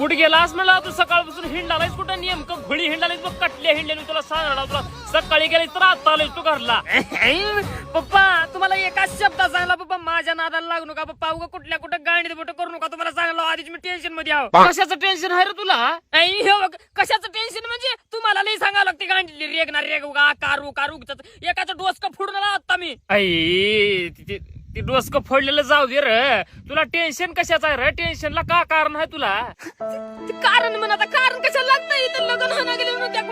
कुठे गेलास म्हणला तू सकाळपासून हिंडालायस कुठं नेमकं घडी हिंडालायस बघ कटल्या हिंडल्याने तुला सांगणार तुला सकाळी गेलायस तर आता आलोयस तू घरला. पप्पा तुम्हाला एकाच शब्दात सांगला पप्पा माझ्या नादाला लागू नका पप्पा उगा कुठल्या कुठं गांडीत बोट करू नका तुम्हाला सांगला आधीच मी टेन्शन मध्ये आहो. कशाचं टेन्शन आहे रे तुला? हे बघ कशाचं टेन्शन म्हणजे तुम्हाला लई सांगावं लागते गांडीतली रेगणार रेग उगा कार एकाचं डोसकं फोडून आला आता मी. ती डोसकं फोडलेलं जाऊ दे रे तुला टेन्शन कशाचं आहे रे? टेन्शनला का कारण आहे तुला? कारण म्हण आता कारण कशाला लागतं इथं लग्न होणं गेले म्हणून त्या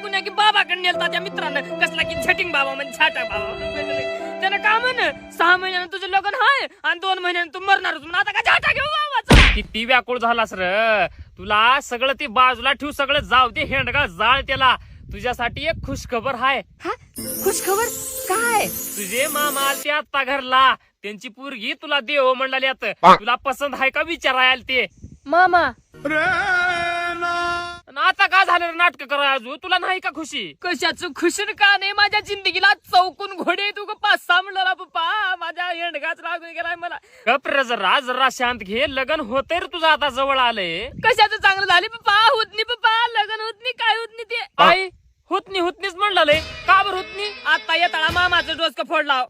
कुण्या की बाबाकडे नेलता त्या मित्रानं कसला की झटिंग बाबा म्हणजे छाटा बाबा त्यानं का म्हण 6 महिन्यानं तुझं लग्न आहे आणि 2 महिन्यानं तू मरणारच म्हणून आता का छाटा घेऊ बाबाचा. किती व्याकुळ झालास रे तुला सगळं ते बाजूला ठेवू सगळं जाऊ दे हेंडगा जाळ त्याला. तुझ्यासाठी एक खुशखबर आहे. खुशखबर काय? तुझे मामा आलते आता घरला त्यांची पोरगी तुला देव म्हणले आता तुला पसंत आहे का विचारायला ते मामा. आता का झालं रे नाटक करा अजून तुला नाही का खुशी? कशाच खुशी का नाही माझ्या जिंदगीला चौकून घोडे तू 5-6 म्हणला पप्पा माझ्या हेंडगाच लागून गेलाय मला. गप रे जरा शांत घे लग्न होतंय रे तुझं आता जवळ आलंय. कशाचं चांगलं झाले पप्पा होत नाही पप्पा लग्न होत नाही काय होत नाही ते आई होतनीच म्हणलं का बरं होतनी? आता येताना मामाचं डोसकं फोडला.